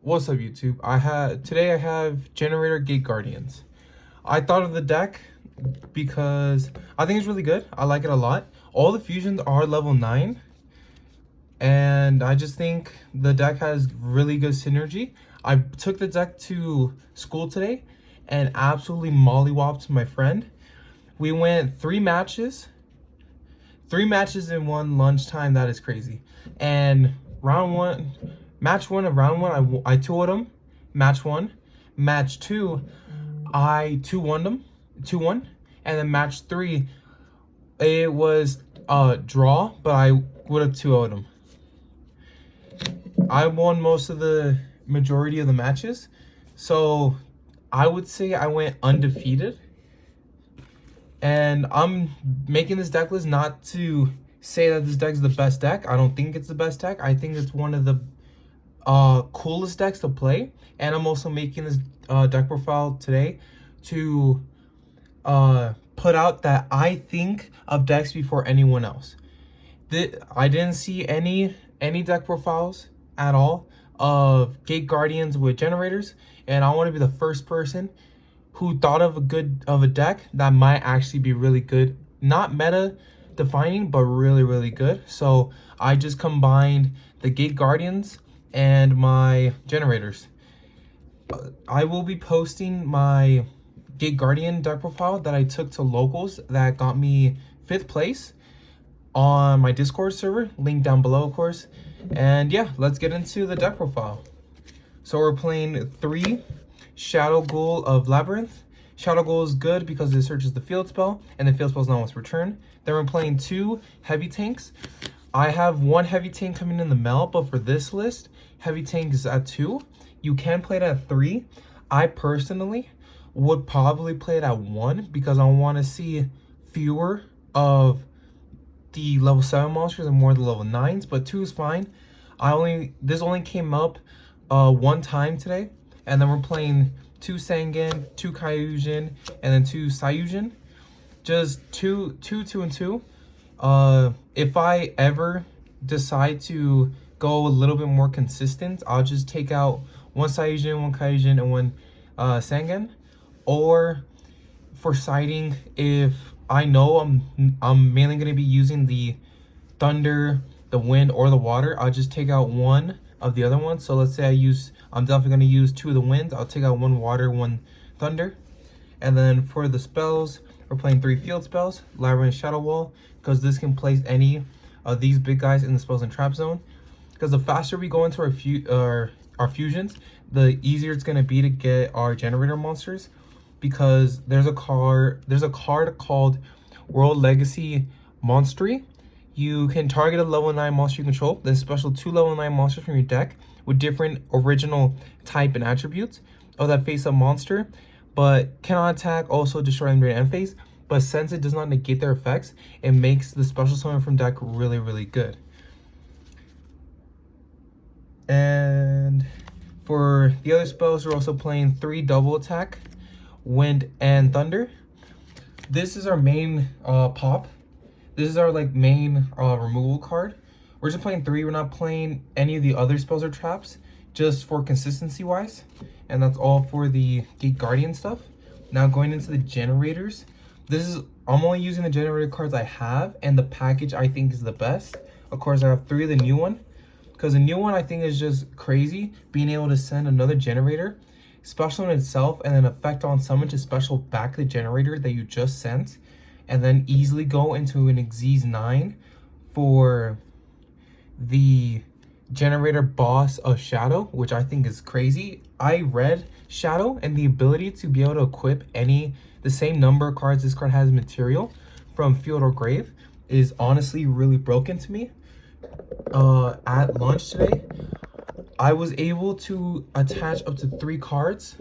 What's up, YouTube? Today I have Generator Gate Guardians. I thought of the deck because I think it's really good. I like it a lot. All the fusions are level 9, and I just think the deck has really good synergy. I took the deck to school today and absolutely mollywopped my friend. We went 3 matches. 3 matches in one lunchtime. That is crazy. And match one of round one, I 2-0'd him. Match 1. Match 2, I 2-1'd him. 2-1. And then match 3, it was a draw, but I would have 2-0'd him. I won most of the majority of the matches. So I would say I went undefeated. And I'm making this deck list not to say that this deck is the best deck. I don't think it's the best deck. I think it's one of the coolest decks to play. And I'm also making this deck profile today to put out that I think of decks before anyone else. I didn't see any deck profiles at all of Gate Guardians with generators, and I want to be the first person who thought of a deck that might actually be really good, not meta defining, but really good. So I just combined the Gate Guardians and my generators. I will be posting my Gate Guardian deck profile that I took to locals that got me 5th place on my Discord server, link down below, of course. And yeah, let's get into the deck profile. So we're playing 3 Shadow Ghoul of Labyrinth. Shadow Ghoul is good because it searches the field spell, and the field spell is not once returned. Then we're playing 2 heavy tanks. I have 1 heavy tank coming in the mail, but for this list, heavy tank is at 2. You can play it at 3. I personally would probably play it at 1 because I want to see fewer of the level 7 monsters and more of the level 9s, but 2 is fine. This only came up 1 time today, and then we're playing 2 Sangan, 2 Kyujin, and then 2 Sayujin. Just 2, and 2. If I ever decide to go a little bit more consistent, I'll just take out 1 Sayujin, 1 Kyujin, and 1 Sangan. Or for siding, if I know I'm mainly going to be using the thunder, the wind, or the water, I'll just take out 1 of the other ones. So let's say I'm definitely going to use 2 of the winds. I'll take out 1 water, 1 thunder. And then for the spells, we're playing 3 field spells, Labyrinth, Shadow Wall, because this can place any of these big guys in the spells and trap zone. Because the faster we go into our fusions, the easier it's going to be to get our generator monsters. Because there's a card called World Legacy Monstery. You can target a level 9 monster you control, then special 2 level 9 monsters from your deck with different original type and attributes of that face-up monster, but cannot attack, also destroy them during end phase. But since it does not negate their effects, it makes the special summon from deck really good. And for the other spells, we're also playing 3 double attack, wind and thunder. This is our main pop. This is our main removal card. We're just playing 3. We're not playing any of the other spells or traps, just for consistency wise. And that's all for the Gate Guardian stuff. Now going into the generators. I'm only using the generator cards I have, and the package I think is the best. Of course, I have 3 of the new one, because the new one I think is just crazy, being able to send another generator, special in itself, and then effect on summon to special back the generator that you just sent, and then easily go into an Xyz 9 for the generator boss of Shadow, which I think is crazy. I read Shadow, and the ability to be able to equip the same number of cards this card has material from field or grave is honestly really broken to me. At lunch today, I was able to attach up to 3 cards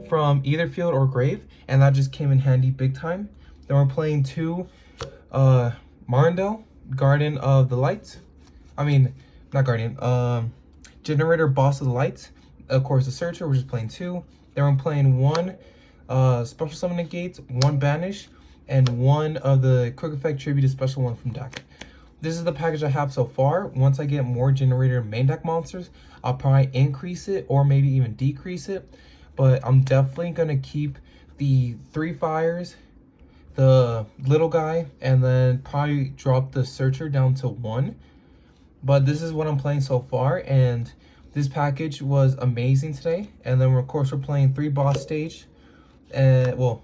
from either field or grave, and that just came in handy big time. Then we're playing 2 Marindel, Garden of the Lights. I mean, not Guardian, Generator, Boss of the Lights. Of course, the Searcher, we're just playing 2. Then we're playing 1 Special Summon Negates, 1 Banish, and 1 of the Quick Effect Tribute to Special 1 from deck. this is the package I have so far. Once I get more Generator main deck monsters, I'll probably increase it or maybe even decrease it. But I'm definitely going to keep the 3 fires, the little guy, and then probably drop the searcher down to 1. But this is what I'm playing so far, and this package was amazing today. And then of course we're playing 3 boss stage, and well,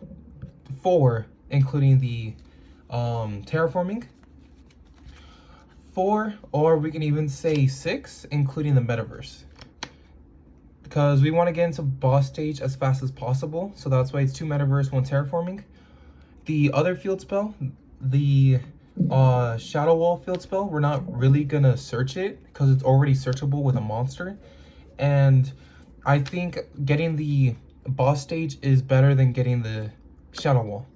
4 including the terraforming, 4, or we can even say 6 including the metaverse, because we want to get into boss stage as fast as possible. So that's why it's 2 metaverse, 1 terraforming. The other field spell, the Shadow Wall field spell, we're not really gonna search it because it's already searchable with a monster. And I think getting the boss stage is better than getting the Shadow Wall.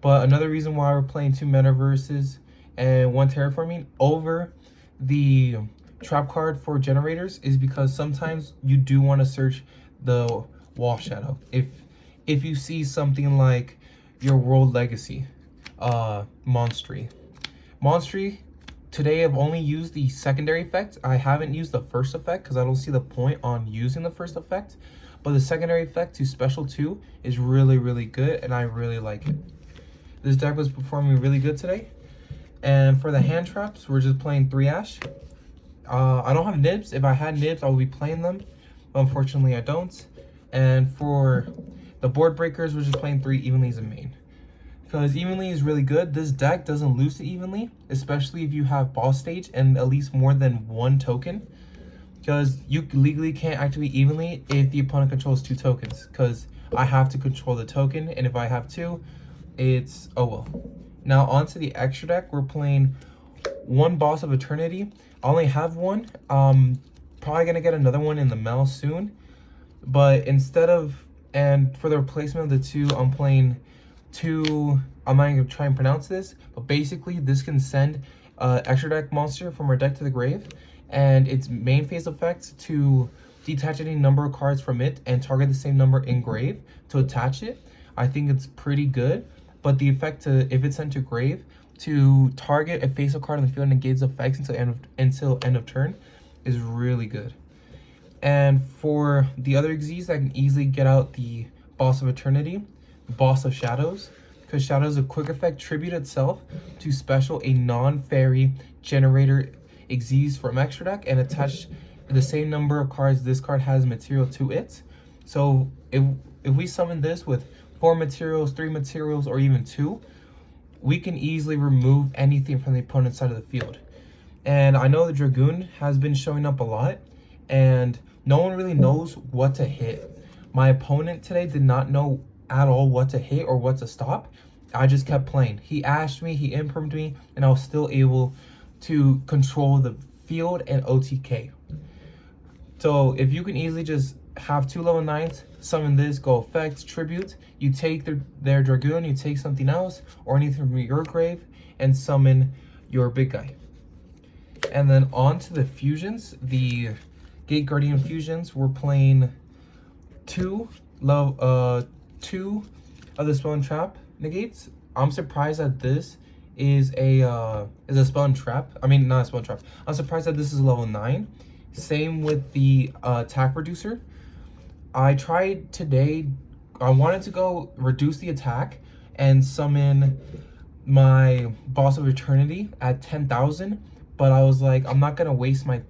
But another reason why we're playing 2 metaverses and 1 terraforming over the trap card for generators is because sometimes you do want to search the wall shadow. If you see something like your World Legacy Monstry. Today I've only used the secondary effect. I haven't used the first effect because I don't see the point on using the first effect. But the secondary effect to special 2 is really, really good, and I really like it. This deck was performing really good today. And for the hand traps, we're just playing 3 Ash. I don't have nibs. If I had nibs, I would be playing them. But unfortunately, I don't. And for the board breakers, we're just playing 3 Evenlies in main. Because Evenly is really good. This deck doesn't lose to Evenly, especially if you have boss stage and at least more than 1 token. Because you legally can't activate Evenly if the opponent controls 2 tokens. Because I have to control the token, and if I have 2, it's oh well. Now onto the extra deck. We're playing 1 Boss of Eternity. I only have 1. Probably gonna get another one in the mail soon. But instead of, and for the replacement of the 2, I'm playing 2. I'm not gonna try and pronounce this, but basically this can send extra deck monster from our deck to the grave, and its main phase effect to detach any number of cards from it and target the same number in grave to attach it. I think it's pretty good. But the effect to, if it's sent to grave, to target a face-up card on the field and negates effects until end of turn is really good. And for the other Xyz, I can easily get out the Boss of Eternity, Boss of Shadows, because Shadows a quick effect tribute itself to special a non-fairy generator Xyz from extra deck and attach the same number of cards this card has material to it. So if we summon this with 4 materials, 3 materials, or even 2, we can easily remove anything from the opponent's side of the field. And I know the Dragoon has been showing up a lot, and no one really knows what to hit. My opponent today did not know at all what to hit or what to stop. I just kept playing. He ashed me, he impermed me, and I was still able to control the field and OTK. So if you can easily just have 2 level 9s, summon this, go effect, tribute, you take their Dragoon, you take something else, or anything from your grave, and summon your big guy. And then on to the fusions, the Gate Guardian fusions. We're playing 2 of the Spell and Trap negates. I'm surprised that this is a Spell and Trap. I mean, not a Spell and Trap. I'm surprised that this is level 9. Same with the attack reducer. I tried today, I wanted to go reduce the attack and summon my Boss of Eternity at 10,000, but I was like, I'm not gonna waste my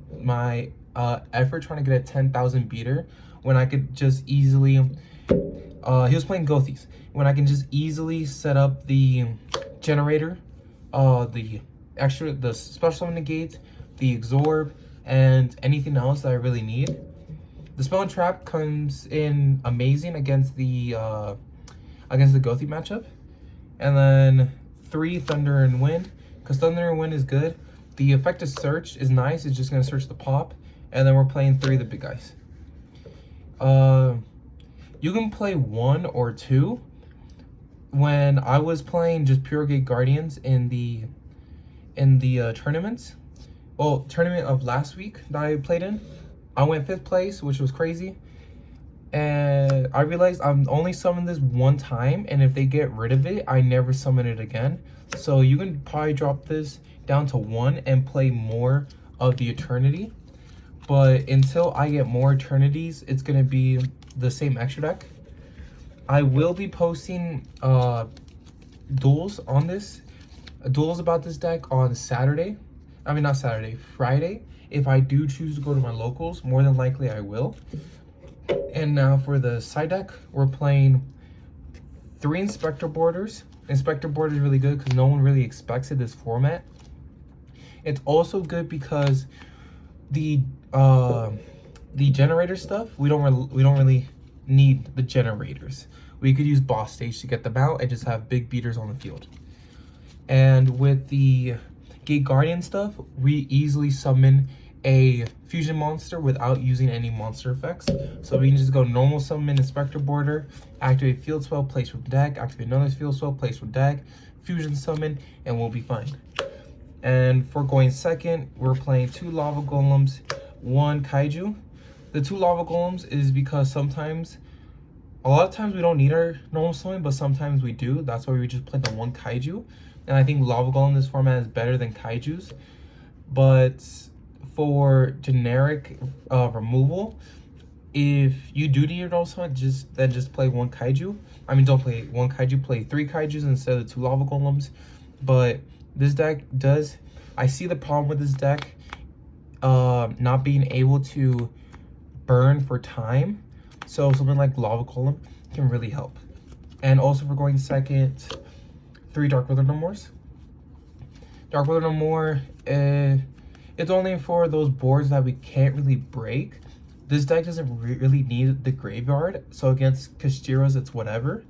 effort trying to get a 10,000 beater when I could just easily, he was playing Gothies, when I can just easily set up the Generator, the special summon negate, the absorb, and anything else that I really need. The Spell and Trap comes in amazing against the Gothy matchup. And then 3 Thunder and Wind, because Thunder and Wind is good. The effective search is nice, it's just gonna search the pop. And then we're playing 3 of the big guys. You can play 1 or 2. When I was playing just pure Gate Guardians in the tournaments, well, tournament of last week that I played in, I went 5th place, which was crazy. And I realized I'm only summoned this one time, and if they get rid of it, I never summon it again. So you can probably drop this down to 1 and play more of the Eternity. But until I get more Eternities, it's gonna be the same extra deck. I will be posting duels on this, duels about this deck on Saturday. I mean, not Saturday, Friday. If I do choose to go to my locals, more than likely I will. And now for the side deck, we're playing 3 Inspector Borders. Inspector Border is really good because no one really expects it this format. It's also good because the Generator stuff, we don't really need the Generators. We could use boss stage to get them out and just have big beaters on the field. And with the Gate Guardian stuff, we easily summon a fusion monster without using any monster effects. So we can just go normal summon Inspector Border, activate field spell, place from deck, activate another field spell, place from deck, fusion summon, and we'll be fine. And for going second, we're playing 2 Lava Golems, 1 Kaiju. The 2 Lava Golems is because a lot of times we don't need our normal summon, but sometimes we do. That's why we just play the 1 Kaiju. And I think Lava Golem in this format is better than Kaijus. But for generic removal, if you do need your normal summon, just play 1 Kaiju. I mean, don't play 1 Kaiju, play 3 Kaijus instead of 2 Lava Golems. But this deck does, I see the problem with this deck not being able to burn for time. So something like Lava Golem can really help. And also for going second, 3 Dark Wither No Mores. Dark Wither No More, it's only for those boards that we can't really break. This deck doesn't really need the graveyard, so against Kashiras, it's whatever.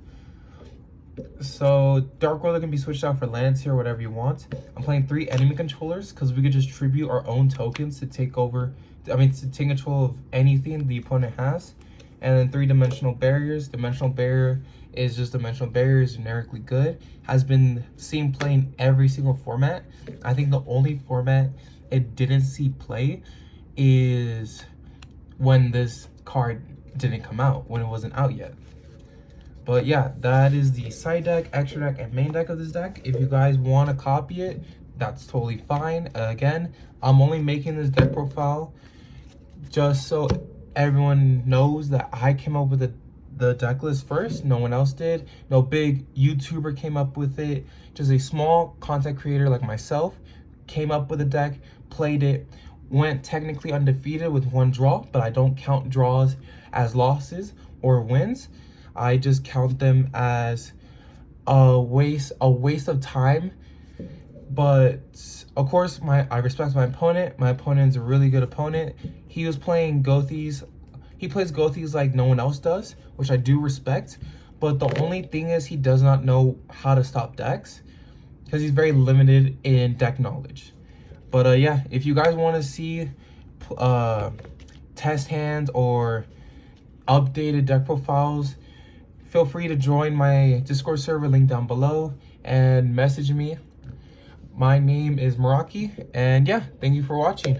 So Dark Wither can be switched out for lands here, whatever you want. I'm playing 3 enemy controllers because we could just tribute our own tokens to take over, to take control of anything the opponent has. And then 3 Dimensional Barriers. Dimensional Barrier is just Dimensional Barrier, is generically good. Has been seen play in every single format. I think the only format it didn't see play is when this card didn't come out, when it wasn't out yet. But yeah, that is the side deck, extra deck, and main deck of this deck. If you guys want to copy it, that's totally fine. Again, I'm only making this deck profile just so everyone knows that I came up with the deck list first. No one else did. No big YouTuber came up with it. Just a small content creator like myself came up with a deck, played it, went technically undefeated with 1 draw, but I don't count draws as losses or wins. I just count them as a waste of time. But of course, I respect my opponent. My opponent's a really good opponent. He was playing Gothies. He plays Gothies like no one else does, which I do respect. But the only thing is he does not know how to stop decks because he's very limited in deck knowledge. But yeah, if you guys want to see test hands or updated deck profiles, feel free to join my Discord server, link down below, and message me. My name is Meraki, and yeah, thank you for watching.